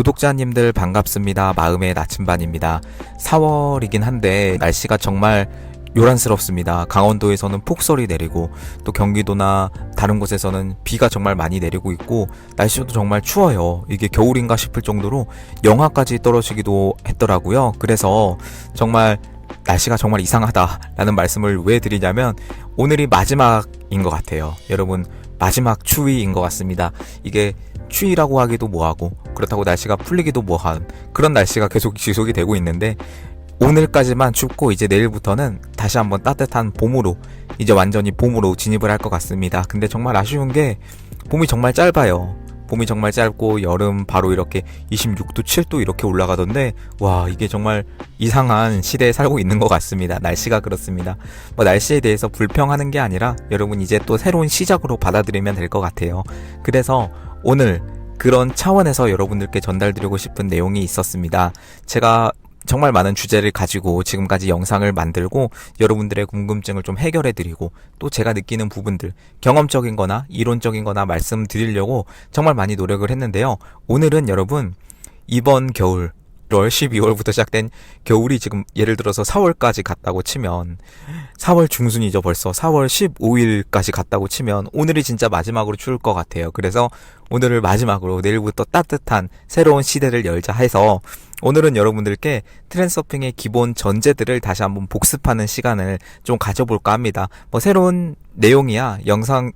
구독자님들 반갑습니다. 마음의 나침반입니다. 4월이긴 한데 날씨가 정말 요란스럽습니다. 강원도에서는 폭설이 내리고 또 경기도나 다른 곳에서는 비가 정말 많이 내리고 있고 날씨도 정말 추워요. 이게 겨울인가 싶을 정도로 영하까지 떨어지기도 했더라고요. 그래서 정말 날씨가 정말 이상하다라는 말씀을 왜 드리냐면 오늘이 마지막인 것 같아요. 여러분, 마지막 추위인 것 같습니다. 이게 추위라고 하기도 뭐하고 그렇다고 날씨가 풀리기도 뭐한 그런 날씨가 계속 지속이 되고 있는데 오늘까지만 춥고 이제 내일부터는 다시 한번 따뜻한 봄으로, 이제 완전히 봄으로 진입을 할 것 같습니다. 근데 정말 아쉬운 게 봄이 정말 짧아요. 봄이 정말 짧고 여름 바로 이렇게 26도 7도 이렇게 올라가던데 와, 이게 정말 이상한 시대에 살고 있는 것 같습니다. 날씨가 그렇습니다. 날씨에 대해서 불평하는 게 아니라 여러분 이제 또 새로운 시작으로 받아들이면 될 것 같아요. 그래서 오늘 그런 차원에서 여러분들께 전달드리고 싶은 내용이 있었습니다. 제가 정말 많은 주제를 가지고 지금까지 영상을 만들고 여러분들의 궁금증을 좀 해결해드리고 또 제가 느끼는 부분들, 경험적인 거나 이론적인 거나 말씀드리려고 정말 많이 노력을 했는데요. 오늘은 여러분, 이번 겨울 1월 12월부터 시작된 겨울이 지금 예를 들어서 4월까지 갔다고 치면 4월 중순이죠. 벌써 4월 15일까지 갔다고 치면 오늘이 진짜 마지막으로 추울 것 같아요. 그래서 오늘을 마지막으로 내일부터 따뜻한 새로운 시대를 열자 해서 오늘은 여러분들께 트렌서핑의 기본 전제들을 다시 한번 복습하는 시간을 좀 가져볼까 합니다. 새로운 내용이야,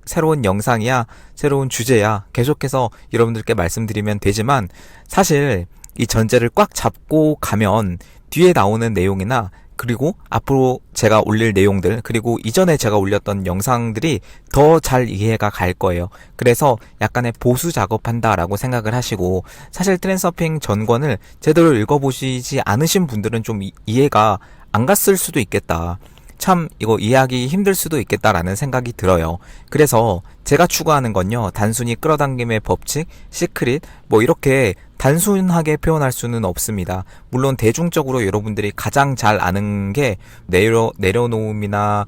새로운 영상이야, 새로운 주제야 계속해서 여러분들께 말씀드리면 되지만 사실 이 전제를 꽉 잡고 가면 뒤에 나오는 내용이나 그리고 앞으로 제가 올릴 내용들 그리고 이전에 제가 올렸던 영상들이 더 잘 이해가 갈 거예요. 그래서 약간의 보수 작업한다라고 생각을 하시고, 사실 트렌서핑 전권을 제대로 읽어보시지 않으신 분들은 좀 이해가 안 갔을 수도 있겠다, 참 이거 이해하기 힘들 수도 있겠다라는 생각이 들어요. 그래서 제가 추구하는 건요, 단순히 끌어당김의 법칙, 시크릿 이렇게 단순하게 표현할 수는 없습니다. 물론 대중적으로 여러분들이 가장 잘 아는 게 내려놓음이나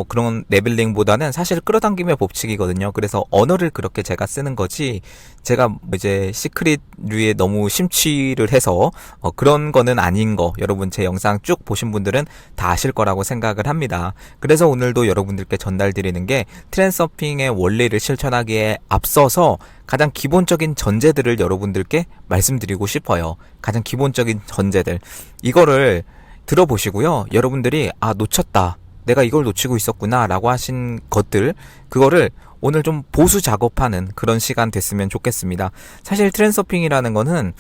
그런 레벨링보다는 사실 끌어당김의 법칙이거든요. 그래서 언어를 그렇게 제가 쓰는 거지, 제가 이제 시크릿류에 너무 심취를 해서 그런 거는 아닌 거, 여러분 제 영상 쭉 보신 분들은 다 아실 거라고 생각을 합니다. 그래서 오늘도 여러분들께 전달드리는 게 트렌서핑의 원리를 실천하기에 앞서서 가장 기본적인 전제들을 여러분들께 말씀드리고 싶어요. 가장 기본적인 전제들, 이거를 들어보시고요. 여러분들이 놓쳤다, 내가 이걸 놓치고 있었구나 라고 하신 것들, 그거를 오늘 좀 보수 작업하는 그런 시간 됐으면 좋겠습니다. 사실 트렌서핑이라는 거는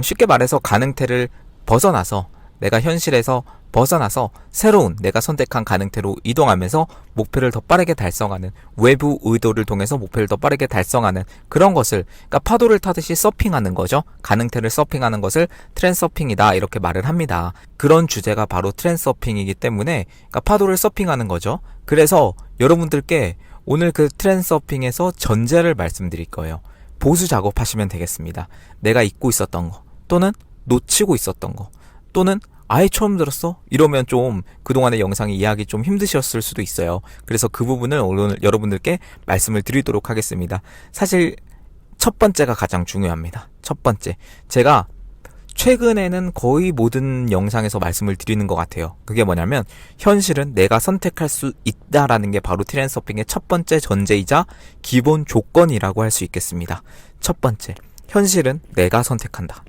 쉽게 말해서 가능태를 벗어나서, 내가 현실에서 벗어나서 새로운 내가 선택한 가능태로 이동하면서 목표를 더 빠르게 달성하는, 외부 의도를 통해서 목표를 더 빠르게 달성하는 그런 것을, 그러니까 파도를 타듯이 서핑하는 거죠. 가능태를 서핑하는 것을 트렌서핑이다 이렇게 말을 합니다. 그런 주제가 바로 트렌서핑이기 때문에 그러니까 파도를 서핑하는 거죠. 그래서 여러분들께 오늘 그 트렌서핑에서 전제를 말씀드릴 거예요. 보수 작업하시면 되겠습니다. 내가 잊고 있었던 거, 또는 놓치고 있었던 거, 또는 아예 처음 들었어? 이러면 좀 그동안의 영상이 이해하기 좀 힘드셨을 수도 있어요. 그래서 그 부분을 오늘 여러분들께 말씀을 드리도록 하겠습니다. 사실 첫 번째가 가장 중요합니다. 첫 번째, 제가 최근에는 거의 모든 영상에서 말씀을 드리는 것 같아요. 그게 뭐냐면, 현실은 내가 선택할 수 있다라는 게 바로 트렌서핑의 첫 번째 전제이자 기본 조건이라고 할 수 있겠습니다. 첫 번째, 현실은 내가 선택한다.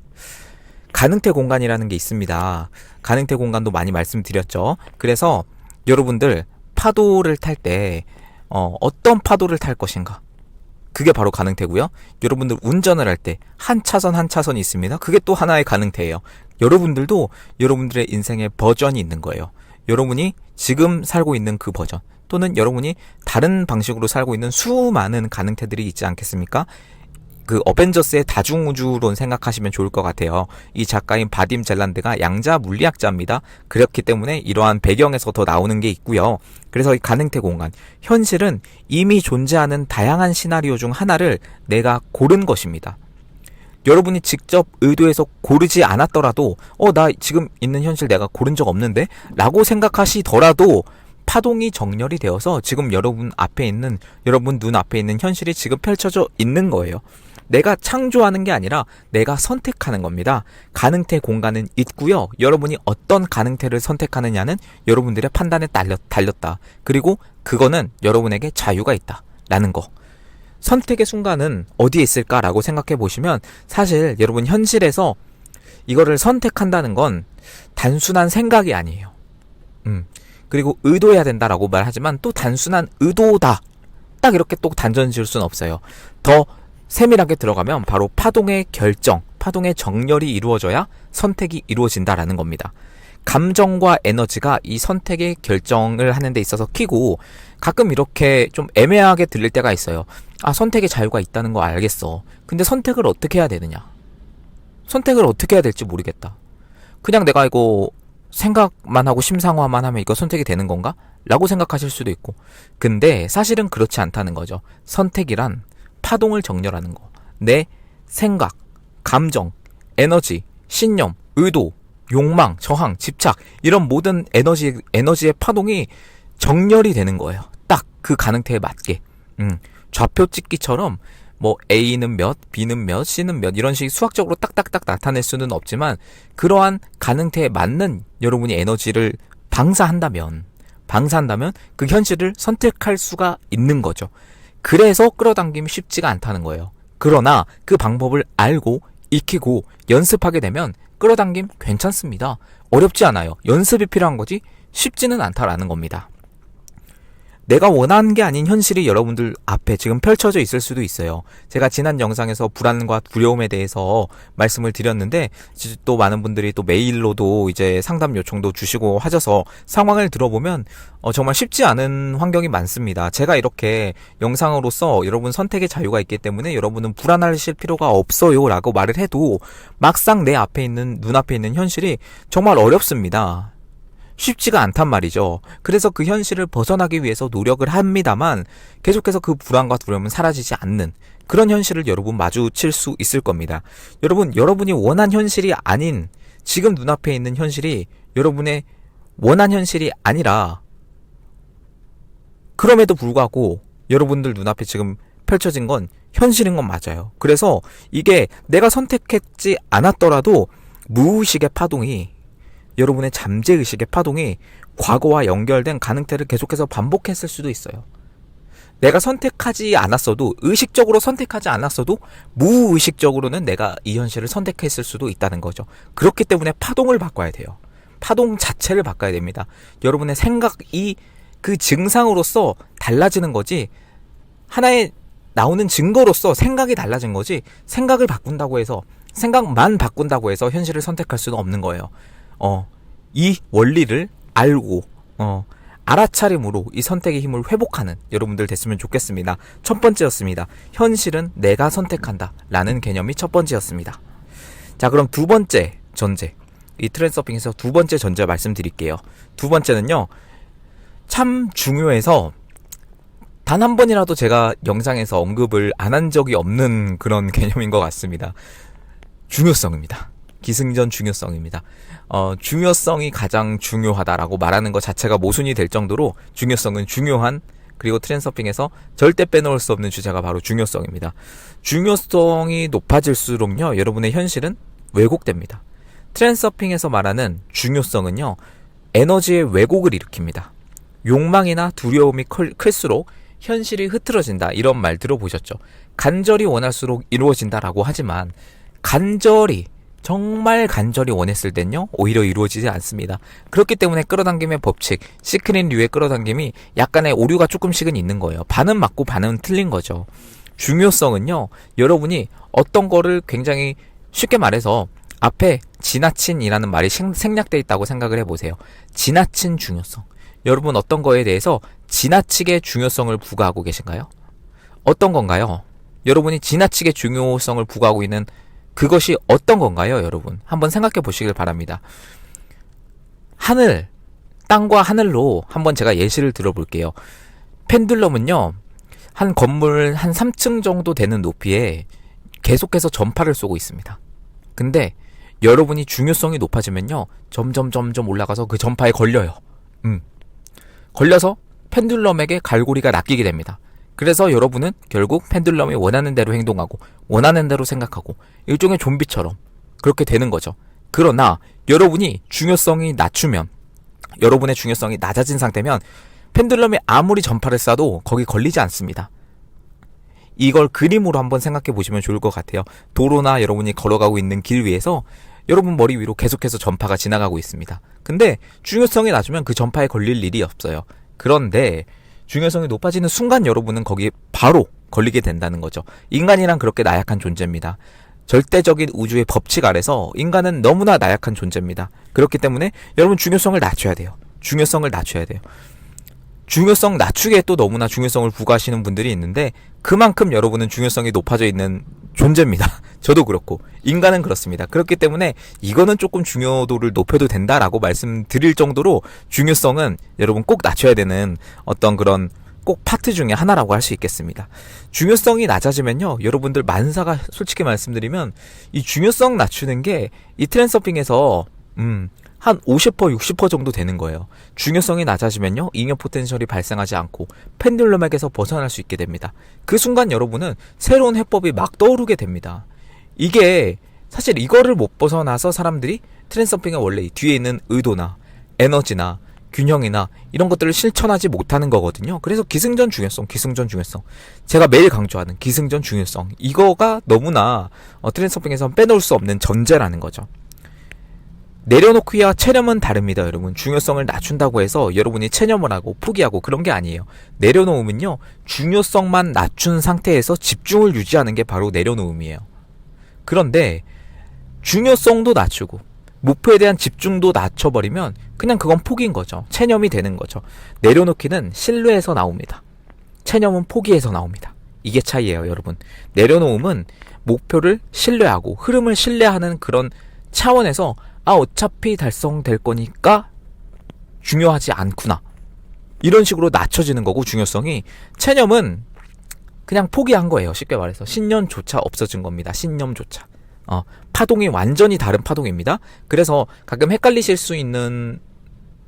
가능태 공간이라는 게 있습니다. 가능태 공간도 많이 말씀드렸죠. 그래서 여러분들 파도를 탈 때 어떤 파도를 탈 것인가, 그게 바로 가능태고요. 여러분들 운전을 할 때 한 차선 한 차선이 있습니다. 그게 또 하나의 가능태예요. 여러분들도 여러분들의 인생의 버전이 있는 거예요. 여러분이 지금 살고 있는 그 버전, 또는 여러분이 다른 방식으로 살고 있는 수많은 가능태들이 있지 않겠습니까? 그 어벤져스의 다중우주론 생각하시면 좋을 것 같아요. 이 작가인 바딤 젤란드가 양자 물리학자입니다. 그렇기 때문에 이러한 배경에서 더 나오는 게 있고요. 그래서 이 가능태 공간, 현실은 이미 존재하는 다양한 시나리오 중 하나를 내가 고른 것입니다. 여러분이 직접 의도해서 고르지 않았더라도 나 지금 있는 현실 내가 고른 적 없는데? 라고 생각하시더라도 파동이 정렬이 되어서 지금 여러분 눈앞에 있는 현실이 지금 펼쳐져 있는 거예요. 내가 창조하는 게 아니라 내가 선택하는 겁니다. 가능태 공간은 있고요. 여러분이 어떤 가능태를 선택하느냐는 여러분들의 판단에 달렸다. 그리고 그거는 여러분에게 자유가 있다. 라는 거. 선택의 순간은 어디에 있을까라고 생각해 보시면 사실 여러분 현실에서 이거를 선택한다는 건 단순한 생각이 아니에요. 그리고 의도해야 된다라고 말하지만 또 단순한 의도다. 딱 이렇게 또 단정 지을 수는 없어요. 더 세밀하게 들어가면 바로 파동의 결정, 파동의 정렬이 이루어져야 선택이 이루어진다라는 겁니다. 감정과 에너지가 이 선택의 결정을 하는 데 있어서 키고 가끔 이렇게 좀 애매하게 들릴 때가 있어요. 아, 선택의 자유가 있다는 거 알겠어. 근데 선택을 어떻게 해야 되느냐? 선택을 어떻게 해야 될지 모르겠다. 그냥 내가 이거 생각만 하고 심상화만 하면 이거 선택이 되는 건가? 라고 생각하실 수도 있고. 근데 사실은 그렇지 않다는 거죠. 선택이란 파동을 정렬하는 거. 내 생각, 감정, 에너지, 신념, 의도, 욕망, 저항, 집착 이런 모든 에너지의 파동이 정렬이 되는 거예요. 딱 그 가능태에 맞게. 좌표 찍기처럼 뭐 A는 몇, B는 몇, C는 몇 이런 식의 수학적으로 딱딱딱 나타낼 수는 없지만 그러한 가능태에 맞는 여러분이 에너지를 방사한다면 그 현실을 선택할 수가 있는 거죠. 그래서 끌어당김이 쉽지가 않다는 거예요. 그러나 그 방법을 알고 익히고 연습하게 되면 끌어당김 괜찮습니다. 어렵지 않아요. 연습이 필요한 거지 쉽지는 않다라는 겁니다. 내가 원하는 게 아닌 현실이 여러분들 앞에 지금 펼쳐져 있을 수도 있어요. 제가 지난 영상에서 불안과 두려움에 대해서 말씀을 드렸는데 또 많은 분들이 또 메일로도 이제 상담 요청도 주시고 하셔서 상황을 들어보면 정말 쉽지 않은 환경이 많습니다. 제가 이렇게 영상으로서 여러분 선택의 자유가 있기 때문에 여러분은 불안하실 필요가 없어요 라고 말을 해도 막상 내 앞에 있는 눈앞에 있는 현실이 정말 어렵습니다. 쉽지가 않단 말이죠. 그래서 그 현실을 벗어나기 위해서 노력을 합니다만 계속해서 그 불안과 두려움은 사라지지 않는 그런 현실을 여러분 마주칠 수 있을 겁니다. 여러분이 원한 현실이 아닌 지금 눈앞에 있는 현실이 여러분의 원한 현실이 아니라 그럼에도 불구하고 여러분들 눈앞에 지금 펼쳐진 건 현실인 건 맞아요. 그래서 이게 내가 선택했지 않았더라도 무의식의 파동이 여러분의 잠재의식의 파동이 과거와 연결된 가능태를 계속해서 반복했을 수도 있어요. 내가 선택하지 않았어도 의식적으로 선택하지 않았어도 무의식적으로는 내가 이 현실을 선택했을 수도 있다는 거죠. 그렇기 때문에 파동을 바꿔야 돼요. 파동 자체를 바꿔야 됩니다. 여러분의 생각이 그 증상으로서 달라지는 거지 하나의 나오는 증거로서 생각이 달라진 거지 생각을 바꾼다고 해서 생각만 바꾼다고 해서 현실을 선택할 수는 없는 거예요. 이 원리를 알고 알아차림으로 이 선택의 힘을 회복하는 여러분들 됐으면 좋겠습니다. 첫 번째였습니다. 현실은 내가 선택한다 라는 개념이 첫 번째였습니다. 자, 그럼 두 번째 전제, 이 트랜스서핑에서 두 번째 전제 말씀드릴게요. 두 번째는요, 참 중요해서 단 한 번이라도 제가 영상에서 언급을 안 한 적이 없는 그런 개념인 것 같습니다. 중요성입니다. 기승전 중요성입니다. 중요성이 가장 중요하다라고 말하는 것 자체가 모순이 될 정도로 중요성은 중요한, 그리고 트랜스서핑에서 절대 빼놓을 수 없는 주제가 바로 중요성입니다. 중요성이 높아질수록요, 여러분의 현실은 왜곡됩니다. 트랜스서핑에서 말하는 중요성은요, 에너지의 왜곡을 일으킵니다. 욕망이나 두려움이 클수록 현실이 흐트러진다, 이런 말 들어보셨죠? 간절히 원할수록 이루어진다라고 하지만 정말 간절히 원했을 땐요, 오히려 이루어지지 않습니다. 그렇기 때문에 끌어당김의 법칙, 시크릿류의 끌어당김이 약간의 오류가 조금씩은 있는 거예요. 반은 맞고 반은 틀린 거죠. 중요성은요, 여러분이 어떤 거를 굉장히 쉽게 말해서 앞에 지나친이라는 말이 생략되어 있다고 생각을 해보세요. 지나친 중요성. 여러분 어떤 거에 대해서 지나치게 중요성을 부과하고 계신가요? 어떤 건가요? 여러분이 지나치게 중요성을 부과하고 있는 그것이 어떤 건가요, 여러분? 한번 생각해 보시길 바랍니다. 땅과 하늘로 한번 제가 예시를 들어볼게요. 펜듈럼은요, 한 건물 한 3층 정도 되는 높이에 계속해서 전파를 쏘고 있습니다. 근데 여러분이 중요성이 높아지면요, 점점 올라가서 그 전파에 걸려요. 걸려서 펜듈럼에게 갈고리가 낚이게 됩니다. 그래서 여러분은 결국 펜듈럼이 원하는 대로 행동하고 원하는 대로 생각하고 일종의 좀비처럼 그렇게 되는 거죠. 그러나 여러분이 중요성이 낮추면, 여러분의 중요성이 낮아진 상태면 펜듈럼이 아무리 전파를 쏴도 거기 걸리지 않습니다. 이걸 그림으로 한번 생각해 보시면 좋을 것 같아요. 도로나 여러분이 걸어가고 있는 길 위에서 여러분 머리 위로 계속해서 전파가 지나가고 있습니다. 근데 중요성이 낮으면 그 전파에 걸릴 일이 없어요. 그런데 중요성이 높아지는 순간 여러분은 거기에 바로 걸리게 된다는 거죠. 인간이란 그렇게 나약한 존재입니다. 절대적인 우주의 법칙 아래서 인간은 너무나 나약한 존재입니다. 그렇기 때문에 여러분 중요성을 낮춰야 돼요. 중요성을 낮춰야 돼요. 중요성 낮추기에 또 너무나 중요성을 부과하시는 분들이 있는데 그만큼 여러분은 중요성이 높아져 있는 존재입니다. 저도 그렇고 인간은 그렇습니다. 그렇기 때문에 이거는 조금 중요도를 높여도 된다라고 말씀드릴 정도로 중요성은 여러분 꼭 낮춰야 되는 어떤 그런 꼭 파트 중에 하나라고 할 수 있겠습니다. 중요성이 낮아지면요, 여러분들 만사가 솔직히 말씀드리면 이 중요성 낮추는 게 이 트랜서핑에서 한 50%, 60% 정도 되는 거예요. 중요성이 낮아지면요, 잉여 포텐셜이 발생하지 않고 펜듈럼에게서 벗어날 수 있게 됩니다. 그 순간 여러분은 새로운 해법이 막 떠오르게 됩니다. 이게 사실 이거를 못 벗어나서 사람들이 트랜서핑의 원래 뒤에 있는 의도나 에너지나 균형이나 이런 것들을 실천하지 못하는 거거든요. 그래서 기승전 중요성, 기승전 중요성. 제가 매일 강조하는 기승전 중요성. 이거가 너무나 트랜서핑에서는 빼놓을 수 없는 전제라는 거죠. 내려놓기와 체념은 다릅니다, 여러분. 중요성을 낮춘다고 해서 여러분이 체념을 하고 포기하고 그런 게 아니에요. 내려놓으면요, 중요성만 낮춘 상태에서 집중을 유지하는 게 바로 내려놓음이에요. 그런데 중요성도 낮추고 목표에 대한 집중도 낮춰버리면 그냥 그건 포기인 거죠. 체념이 되는 거죠. 내려놓기는 신뢰에서 나옵니다. 체념은 포기에서 나옵니다. 이게 차이예요, 여러분. 내려놓음은 목표를 신뢰하고 흐름을 신뢰하는 그런 차원에서 어차피 달성될 거니까 중요하지 않구나, 이런 식으로 낮춰지는 거고, 중요성이. 체념은 그냥 포기한 거예요. 쉽게 말해서 신념조차 없어진 겁니다. 신념조차. 파동이 완전히 다른 파동입니다. 그래서 가끔 헷갈리실 수 있는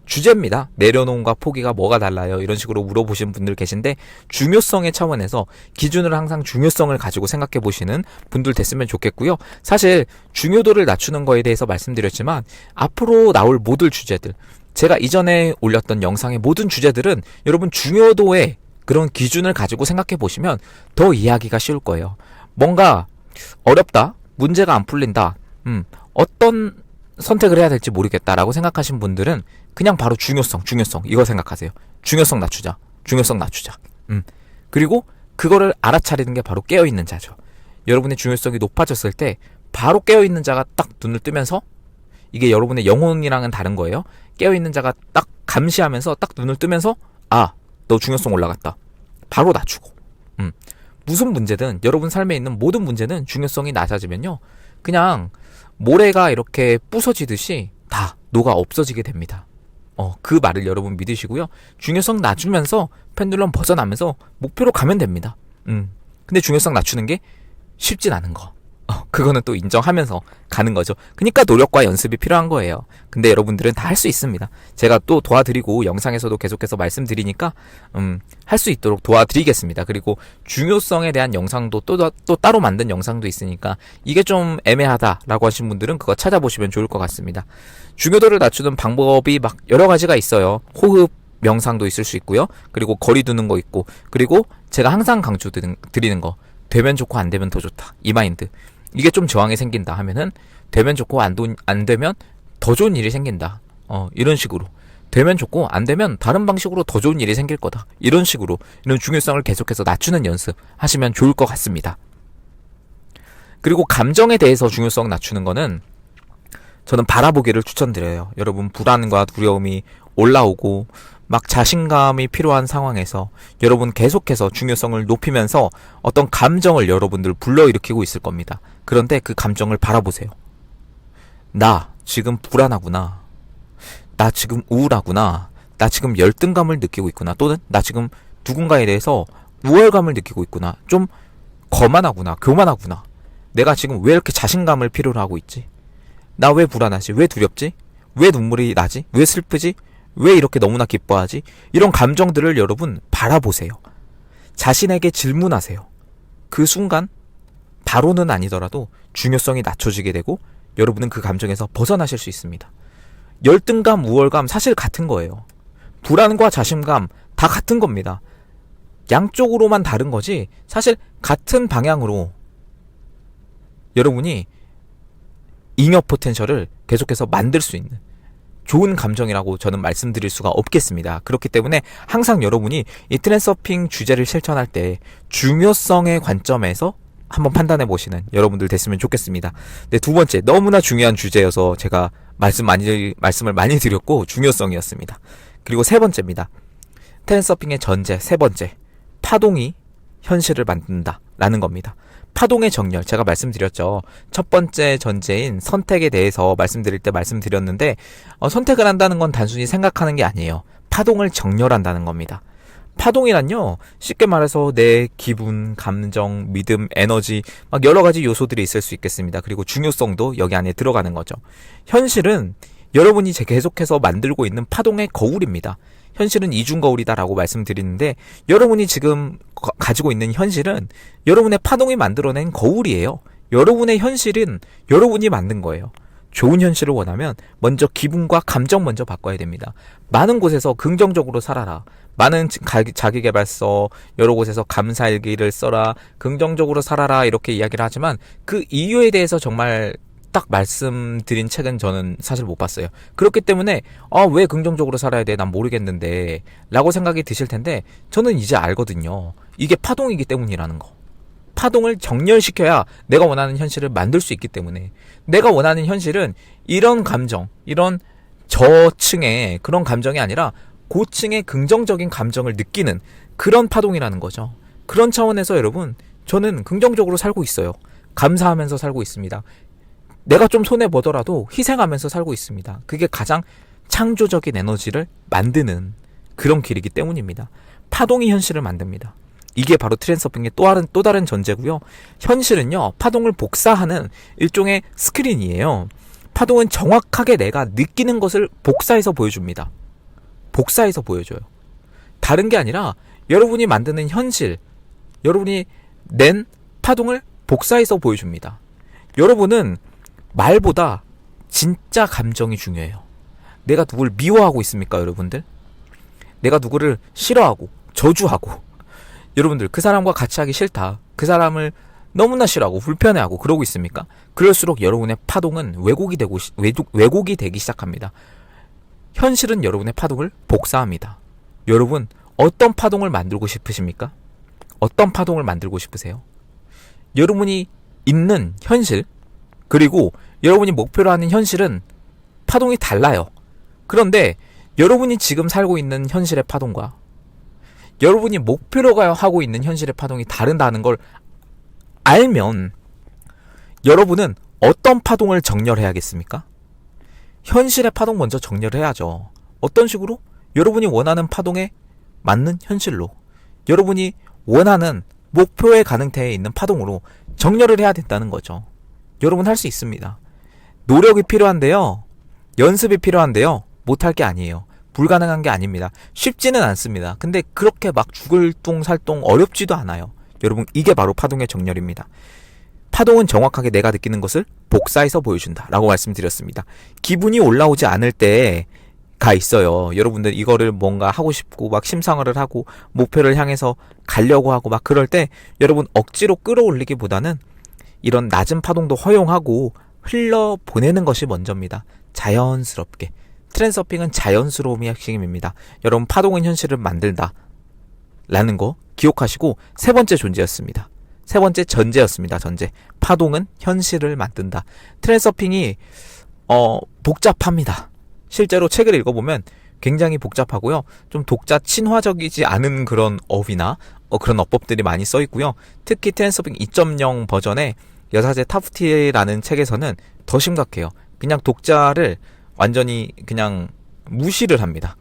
주제입니다. 내려놓음과 포기가 뭐가 달라요? 이런 식으로 물어보시는 분들 계신데, 중요성의 차원에서 기준을 항상 중요성을 가지고 생각해 보시는 분들 됐으면 좋겠고요. 사실 중요도를 낮추는 거에 대해서 말씀드렸지만 앞으로 나올 모든 주제들, 제가 이전에 올렸던 영상의 모든 주제들은 여러분 중요도의 그런 기준을 가지고 생각해 보시면 더 이해하기가 쉬울 거예요. 뭔가 어렵다, 문제가 안 풀린다, 어떤 선택을 해야 될지 모르겠다라고 생각하신 분들은 그냥 바로 중요성 이거 생각하세요. 중요성 낮추자. 그리고 그거를 알아차리는 게 바로 깨어있는 자죠. 여러분의 중요성이 높아졌을 때 바로 깨어있는 자가 딱 눈을 뜨면서, 이게 여러분의 영혼이랑은 다른 거예요. 깨어있는 자가 딱 감시하면서 딱 눈을 뜨면서 너 중요성 올라갔다, 바로 낮추고. 무슨 문제든, 여러분 삶에 있는 모든 문제는 중요성이 낮아지면요, 그냥 모래가 이렇게 부서지듯이 다 녹아 없어지게 됩니다. 그 말을 여러분 믿으시고요. 중요성 낮추면서 펜듈럼 벗어나면서 목표로 가면 됩니다. 근데 중요성 낮추는 게 쉽진 않은 거, 그거는 또 인정하면서 가는 거죠. 그러니까 노력과 연습이 필요한 거예요. 근데 여러분들은 다 할 수 있습니다. 제가 또 도와드리고 영상에서도 계속해서 말씀드리니까 할 수 있도록 도와드리겠습니다. 그리고 중요성에 대한 영상도 또 따로 만든 영상도 있으니까 이게 좀 애매하다라고 하신 분들은 그거 찾아보시면 좋을 것 같습니다. 중요도를 낮추는 방법이 막 여러 가지가 있어요. 호흡 명상도 있을 수 있고요. 그리고 거리 두는 거 있고, 그리고 제가 항상 강조드리는 거, 되면 좋고 안 되면 더 좋다, 이 마인드. 이게 좀 저항이 생긴다 하면은 되면 좋고 안 되면 더 좋은 일이 생긴다, 이런 식으로. 되면 좋고 안 되면 다른 방식으로 더 좋은 일이 생길 거다, 이런 식으로. 이런 중요성을 계속해서 낮추는 연습 하시면 좋을 것 같습니다. 그리고 감정에 대해서 중요성 낮추는 거는 저는 바라보기를 추천드려요. 여러분, 불안과 두려움이 올라오고 막 자신감이 필요한 상황에서 여러분 계속해서 중요성을 높이면서 어떤 감정을 여러분들 불러일으키고 있을 겁니다. 그런데 그 감정을 바라보세요. 나 지금 불안하구나, 나 지금 우울하구나, 나 지금 열등감을 느끼고 있구나, 또는 나 지금 누군가에 대해서 우월감을 느끼고 있구나, 좀 거만하구나, 교만하구나, 내가 지금 왜 이렇게 자신감을 필요로 하고 있지, 나 왜 불안하지, 왜 두렵지, 왜 눈물이 나지, 왜 슬프지, 왜 이렇게 너무나 기뻐하지, 이런 감정들을 여러분 바라보세요. 자신에게 질문하세요. 그 순간 바로는 아니더라도 중요성이 낮춰지게 되고 여러분은 그 감정에서 벗어나실 수 있습니다. 열등감, 우월감 사실 같은 거예요. 불안과 자신감 다 같은 겁니다. 양쪽으로만 다른 거지 사실 같은 방향으로 여러분이 잉여 포텐셜을 계속해서 만들 수 있는 좋은 감정이라고 저는 말씀드릴 수가 없겠습니다. 그렇기 때문에 항상 여러분이 이 트랜서핑 주제를 실천할 때 중요성의 관점에서 한번 판단해 보시는 여러분들 됐으면 좋겠습니다. 네, 두 번째, 너무나 중요한 주제여서 제가 말씀을 많이 드렸고 중요성이었습니다. 그리고 세 번째입니다. 트랜서핑의 전제 세 번째, 파동이 현실을 만든다 라는 겁니다. 파동의 정렬, 제가 말씀드렸죠. 첫 번째 전제인 선택에 대해서 말씀드릴 때 말씀드렸는데 선택을 한다는 건 단순히 생각하는 게 아니에요. 파동을 정렬한다는 겁니다. 파동이란요, 쉽게 말해서 내 기분, 감정, 믿음, 에너지 막 여러 가지 요소들이 있을 수 있겠습니다. 그리고 중요성도 여기 안에 들어가는 거죠. 현실은 여러분이 계속해서 만들고 있는 파동의 거울입니다. 현실은 이중거울이다라고 말씀드리는데 여러분이 지금 가지고 있는 현실은 여러분의 파동이 만들어낸 거울이에요. 여러분의 현실은 여러분이 만든 거예요. 좋은 현실을 원하면 먼저 기분과 감정 먼저 바꿔야 됩니다. 많은 곳에서 긍정적으로 살아라. 많은 자기계발서, 여러 곳에서 감사일기를 써라. 긍정적으로 살아라. 이렇게 이야기를 하지만 그 이유에 대해서 정말 딱 말씀드린 책은 저는 사실 못 봤어요. 그렇기 때문에 왜 긍정적으로 살아야 돼? 난 모르겠는데 라고 생각이 드실 텐데 저는 이제 알거든요. 이게 파동이기 때문이라는 거. 파동을 정렬시켜야 내가 원하는 현실을 만들 수 있기 때문에 내가 원하는 현실은 이런 감정, 이런 저층의 그런 감정이 아니라 고층의 긍정적인 감정을 느끼는 그런 파동이라는 거죠. 그런 차원에서 여러분, 저는 긍정적으로 살고 있어요. 감사하면서 살고 있습니다. 내가 좀 손해보더라도 희생하면서 살고 있습니다. 그게 가장 창조적인 에너지를 만드는 그런 길이기 때문입니다. 파동이 현실을 만듭니다. 이게 바로 트랜서핑의 또 다른 전제고요. 현실은요, 파동을 복사하는 일종의 스크린이에요. 파동은 정확하게 내가 느끼는 것을 복사해서 보여줍니다. 복사해서 보여줘요. 다른 게 아니라 여러분이 만드는 현실, 여러분이 낸 파동을 복사해서 보여줍니다. 여러분은 말보다 진짜 감정이 중요해요. 내가 누굴 미워하고 있습니까, 여러분들? 내가 누구를 싫어하고 저주하고 여러분들 그 사람과 같이 하기 싫다, 그 사람을 너무나 싫어하고 불편해하고 그러고 있습니까? 그럴수록 여러분의 파동은 왜곡이 되기 시작합니다. 현실은 여러분의 파동을 복사합니다. 여러분, 어떤 파동을 만들고 싶으십니까? 어떤 파동을 만들고 싶으세요? 여러분이 있는 현실, 그리고 여러분이 목표로 하는 현실은 파동이 달라요. 그런데 여러분이 지금 살고 있는 현실의 파동과 여러분이 목표로 하고 있는 현실의 파동이 다르다는 걸 알면 여러분은 어떤 파동을 정렬해야겠습니까? 현실의 파동 먼저 정렬해야죠. 어떤 식으로? 여러분이 원하는 파동에 맞는 현실로, 여러분이 원하는 목표의 가능태에 있는 파동으로 정렬을 해야 된다는 거죠. 여러분 할 수 있습니다. 노력이 필요한데요. 연습이 필요한데요. 못할 게 아니에요. 불가능한 게 아닙니다. 쉽지는 않습니다. 근데 그렇게 막 죽을 둥 살둥 어렵지도 않아요. 여러분, 이게 바로 파동의 정렬입니다. 파동은 정확하게 내가 느끼는 것을 복사해서 보여준다 라고 말씀드렸습니다. 기분이 올라오지 않을 때가 있어요. 여러분들 이거를 뭔가 하고 싶고 막 심상화를 하고 목표를 향해서 가려고 하고 막 그럴 때 여러분 억지로 끌어올리기보다는 이런 낮은 파동도 허용하고 흘러보내는 것이 먼저입니다. 자연스럽게. 트랜서핑은 자연스러움이 핵심입니다. 여러분, 파동은 현실을 만들다 라는 거 기억하시고, 세 번째 존재였습니다. 세 번째 전제였습니다. 전제. 파동은 현실을 만든다. 트랜서핑이 복잡합니다. 실제로 책을 읽어보면 굉장히 복잡하고요. 좀 독자 친화적이지 않은 그런 어휘나 그런 어법들이 많이 써 있고요. 특히 트랜서핑 2.0 버전의 여사제 타프티라는 책에서는 더 심각해요. 그냥 독자를 완전히 그냥 무시를 합니다.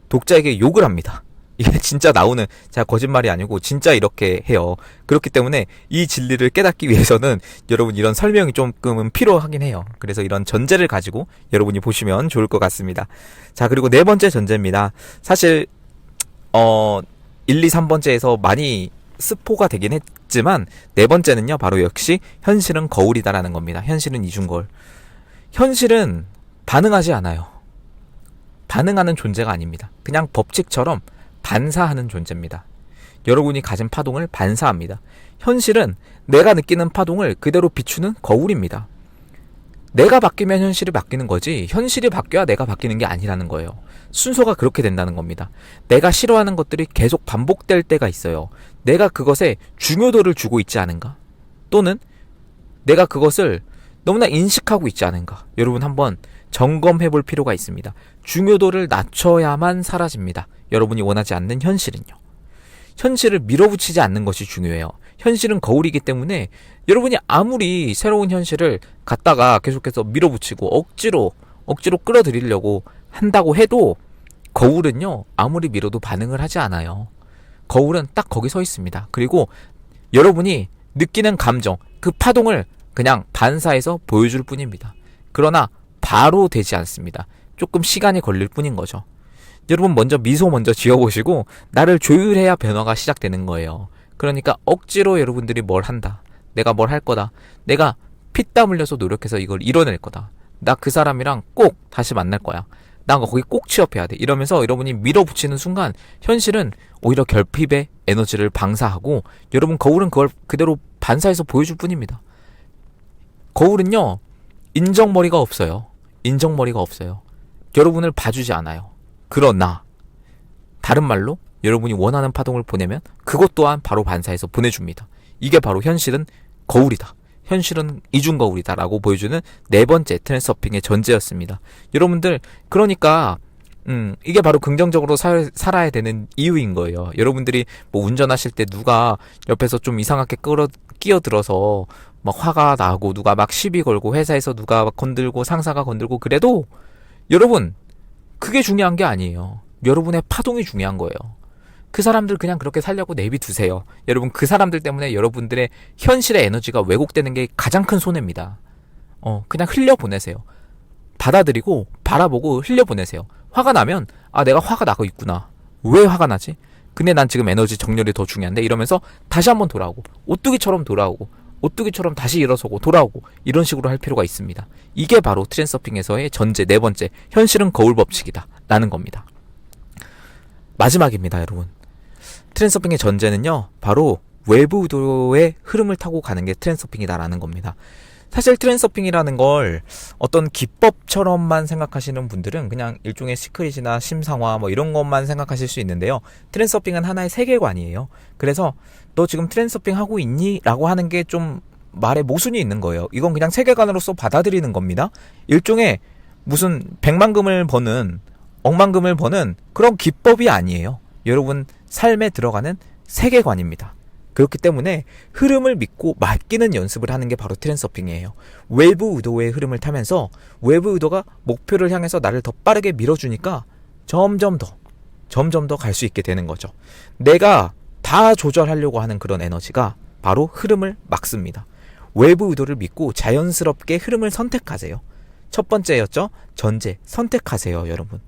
독자에게 욕을 합니다. 이게 진짜 나오는, 제가 거짓말이 아니고 진짜 이렇게 해요. 그렇기 때문에 이 진리를 깨닫기 위해서는 여러분 이런 설명이 조금은 필요하긴 해요. 그래서 이런 전제를 가지고 여러분이 보시면 좋을 것 같습니다. 자, 그리고 네 번째 전제입니다. 사실 1, 2, 3번째에서 많이 스포가 되긴 했지만 네 번째는요, 바로 역시 현실은 거울이다라는 겁니다. 현실은 이중거울. 현실은 반응하지 않아요. 반응하는 존재가 아닙니다. 그냥 법칙처럼 반사하는 존재입니다. 여러분이 가진 파동을 반사합니다. 현실은 내가 느끼는 파동을 그대로 비추는 거울입니다. 내가 바뀌면 현실이 바뀌는 거지, 현실이 바뀌어야 내가 바뀌는 게 아니라는 거예요. 순서가 그렇게 된다는 겁니다. 내가 싫어하는 것들이 계속 반복될 때가 있어요. 내가 그것에 중요도를 주고 있지 않은가? 또는 내가 그것을 너무나 인식하고 있지 않은가? 여러분 한번 점검해 볼 필요가 있습니다. 중요도를 낮춰야만 사라집니다. 여러분이 원하지 않는 현실은요. 현실을 밀어붙이지 않는 것이 중요해요. 현실은 거울이기 때문에 여러분이 아무리 새로운 현실을 갖다가 계속해서 밀어붙이고 억지로 끌어들이려고 한다고 해도 거울은요, 아무리 밀어도 반응을 하지 않아요. 거울은 딱 거기 서 있습니다. 그리고 여러분이 느끼는 감정, 그 파동을 그냥 반사해서 보여줄 뿐입니다. 그러나 바로 되지 않습니다. 조금 시간이 걸릴 뿐인 거죠. 여러분 먼저 미소 먼저 지어보시고 나를 조율해야 변화가 시작되는 거예요. 그러니까 억지로 여러분들이 뭘 한다, 내가 뭘 할 거다, 내가 피땀 흘려서 노력해서 이걸 이뤄낼 거다, 나 그 사람이랑 꼭 다시 만날 거야, 나 거기 꼭 취업해야 돼, 이러면서 여러분이 밀어붙이는 순간 현실은 오히려 결핍의 에너지를 방사하고 여러분 거울은 그걸 그대로 반사해서 보여줄 뿐입니다. 거울은요, 인정머리가 없어요. 인정머리가 없어요. 여러분을 봐주지 않아요. 그러나 다른 말로 여러분이 원하는 파동을 보내면 그것 또한 바로 반사해서 보내줍니다. 이게 바로 현실은 거울이다, 현실은 이중거울이다 라고 보여주는 네 번째 트랜스서핑의 전제였습니다. 여러분들 그러니까 이게 바로 긍정적으로 살아야 되는 이유인 거예요. 여러분들이 뭐 운전하실 때 누가 옆에서 좀 이상하게 끼어들어서 막 화가 나고 누가 막 시비 걸고 회사에서 누가 막 건들고 상사가 건들고 그래도 여러분 그게 중요한 게 아니에요. 여러분의 파동이 중요한 거예요. 그 사람들 그냥 그렇게 살려고 내비두세요. 여러분 그 사람들 때문에 여러분들의 현실의 에너지가 왜곡되는 게 가장 큰 손해입니다. 그냥 흘려보내세요. 받아들이고 바라보고 흘려보내세요. 화가 나면 내가 화가 나고 있구나. 왜 화가 나지? 근데 난 지금 에너지 정렬이 더 중요한데, 이러면서 다시 한번 돌아오고 오뚜기처럼 돌아오고 오뚜기처럼 다시 일어서고 돌아오고 이런 식으로 할 필요가 있습니다. 이게 바로 트랜스서핑에서의 전제 네 번째, 현실은 거울 법칙이다 라는 겁니다. 마지막입니다, 여러분. 트랜스서핑의 전제는요, 바로 외부 의도의 흐름을 타고 가는 게 트랜스서핑이다라는 겁니다. 사실 트랜스서핑이라는 걸 어떤 기법처럼만 생각하시는 분들은 그냥 일종의 시크릿이나 심상화 뭐 이런 것만 생각하실 수 있는데요. 트랜스서핑은 하나의 세계관이에요. 그래서 너 지금 트랜스서핑 하고 있니? 라고 하는 게 좀 말에 모순이 있는 거예요. 이건 그냥 세계관으로서 받아들이는 겁니다. 일종의 무슨 백만금을 버는, 억만금을 버는 그런 기법이 아니에요. 여러분 삶에 들어가는 세계관입니다. 그렇기 때문에 흐름을 믿고 맡기는 연습을 하는 게 바로 트랜스서핑이에요. 외부 의도의 흐름을 타면서 외부 의도가 목표를 향해서 나를 더 빠르게 밀어주니까 점점 더 갈 수 있게 되는 거죠. 내가 다 조절하려고 하는 그런 에너지가 바로 흐름을 막습니다. 외부 의도를 믿고 자연스럽게 흐름을 선택하세요. 첫 번째였죠. 전제, 선택하세요, 여러분.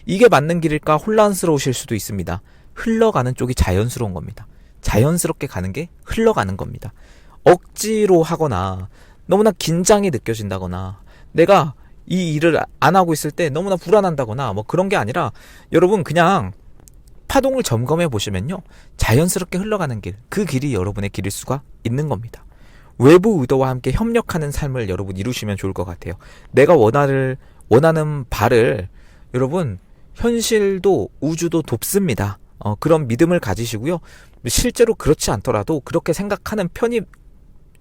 이게 맞는 길일까 혼란스러우실 수도 있습니다. 흘러가는 쪽이 자연스러운 겁니다. 자연스럽게 가는 게 흘러가는 겁니다. 억지로 하거나 너무나 긴장이 느껴진다거나 내가 이 일을 안 하고 있을 때 너무나 불안한다거나 뭐 그런 게 아니라, 여러분 그냥 파동을 점검해 보시면요, 자연스럽게 흘러가는 길, 그 길이 여러분의 길일 수가 있는 겁니다. 외부 의도와 함께 협력하는 삶을 여러분 이루시면 좋을 것 같아요. 내가 원하는 바를 여러분 현실도 우주도 돕습니다. 그런 믿음을 가지시고요. 실제로 그렇지 않더라도 그렇게 생각하는 편이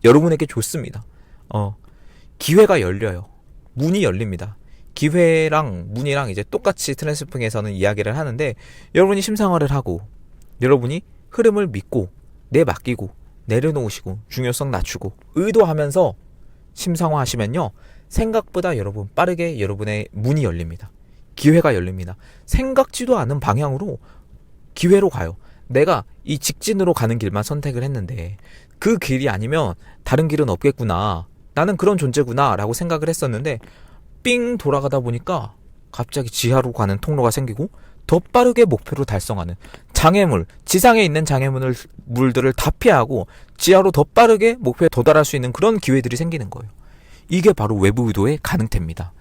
여러분에게 좋습니다. 기회가 열려요. 문이 열립니다. 기회랑 문이랑 이제 똑같이 트랜스서핑에서는 이야기를 하는데, 여러분이 심상화를 하고 여러분이 흐름을 믿고 맡기고 내려놓으시고 중요성 낮추고 의도하면서 심상화 하시면요, 생각보다 여러분 빠르게 여러분의 문이 열립니다. 기회가 열립니다. 생각지도 않은 방향으로 기회로 가요. 내가 이 직진으로 가는 길만 선택을 했는데 그 길이 아니면 다른 길은 없겠구나, 나는 그런 존재구나 라고 생각을 했었는데, 삥 돌아가다 보니까 갑자기 지하로 가는 통로가 생기고 더 빠르게 목표를 달성하는, 장애물, 지상에 있는 장애물들을 다 피하고 지하로 더 빠르게 목표에 도달할 수 있는 그런 기회들이 생기는 거예요. 이게 바로 외부 의도의 가능태입니다.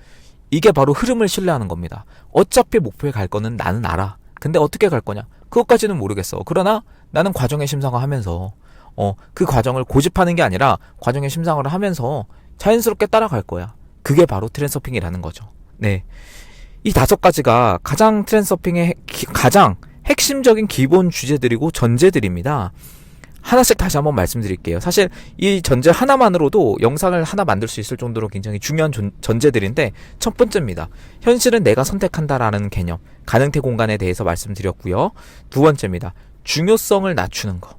이게 바로 흐름을 신뢰하는 겁니다. 어차피 목표에 갈 거는 나는 알아. 근데 어떻게 갈 거냐? 그것까지는 모르겠어. 그러나 나는 과정의 심상을 하면서 그 과정을 고집하는 게 아니라 과정의 심상을 하면서 자연스럽게 따라갈 거야. 그게 바로 트렌서핑이라는 거죠. 네. 이 5가지가 가장 트렌서핑의 가장 핵심적인 기본 주제들이고 전제들입니다. 하나씩 다시 한번 말씀드릴게요. 사실 이 전제 하나만으로도 영상을 하나 만들 수 있을 정도로 굉장히 중요한 전제들인데, 첫 번째입니다. 현실은 내가 선택한다라는 개념, 가능태 공간에 대해서 말씀드렸고요. 두 번째입니다. 중요성을 낮추는 거.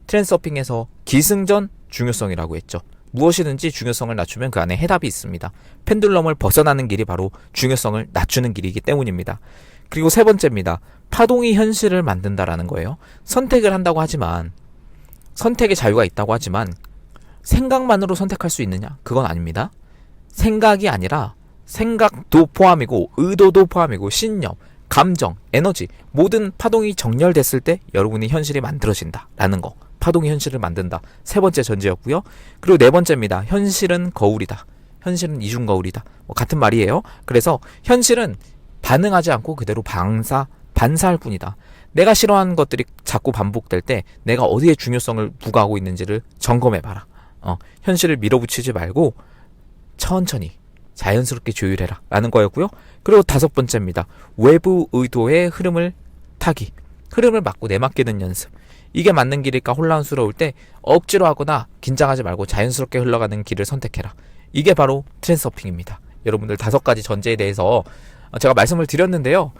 트렌서핑에서 기승전 중요성이라고 했죠. 무엇이든지 중요성을 낮추면 그 안에 해답이 있습니다. 펜듈럼을 벗어나는 길이 바로 중요성을 낮추는 길이기 때문입니다. 그리고 세 번째입니다. 파동이 현실을 만든다라는 거예요. 선택을 한다고 하지만, 선택의 자유가 있다고 하지만 생각만으로 선택할 수 있느냐? 그건 아닙니다. 생각이 아니라 생각도 포함이고 의도도 포함이고 신념, 감정, 에너지, 모든 파동이 정렬됐을 때 여러분이 현실이 만들어진다라는 거. 파동이 현실을 만든다. 세 번째 전제였고요. 그리고 네 번째입니다. 현실은 거울이다. 현실은 이중거울이다. 같은 말이에요. 그래서 현실은 반응하지 않고 그대로 반사할 뿐이다. 내가 싫어하는 것들이 자꾸 반복될 때 내가 어디에 중요성을 부과하고 있는지를 점검해봐라. 현실을 밀어붙이지 말고 천천히 자연스럽게 조율해라 라는 거였고요. 그리고 5번째입니다. 외부 의도의 흐름을 타기. 흐름을 맞고 내맡기는 연습. 이게 맞는 길일까 혼란스러울 때 억지로 하거나 긴장하지 말고 자연스럽게 흘러가는 길을 선택해라. 이게 바로 트렌서핑입니다. 여러분들 5가지 전제에 대해서 제가 말씀을 드렸는데요.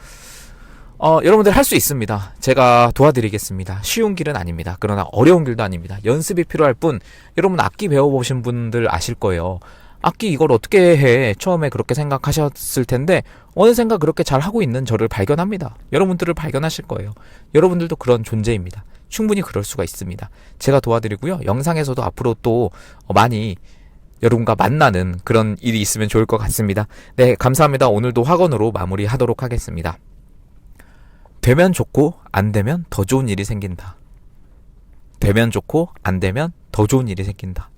여러분들 할 수 있습니다. 제가 도와드리겠습니다. 쉬운 길은 아닙니다. 그러나 어려운 길도 아닙니다. 연습이 필요할 뿐, 여러분 악기 배워보신 분들 아실 거예요. 악기 이걸 어떻게 해? 처음에 그렇게 생각하셨을 텐데 어느샌가 그렇게 잘하고 있는 저를 발견합니다. 여러분들을 발견하실 거예요. 여러분들도 그런 존재입니다. 충분히 그럴 수가 있습니다. 제가 도와드리고요. 영상에서도 앞으로 또 많이 여러분과 만나는 그런 일이 있으면 좋을 것 같습니다. 네, 감사합니다. 오늘도 학원으로 마무리하도록 하겠습니다. 되면 좋고 안 되면 더 좋은 일이 생긴다. 되면 좋고 안 되면 더 좋은 일이 생긴다.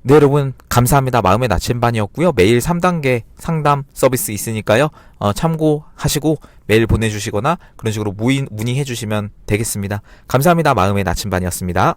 네, 여러분 감사합니다. 마음의 나침반이었고요. 매일 3단계 상담 서비스 있으니까요. 참고하시고 메일 보내주시거나 그런 식으로 문의해 주시면 되겠습니다. 감사합니다. 마음의 나침반이었습니다.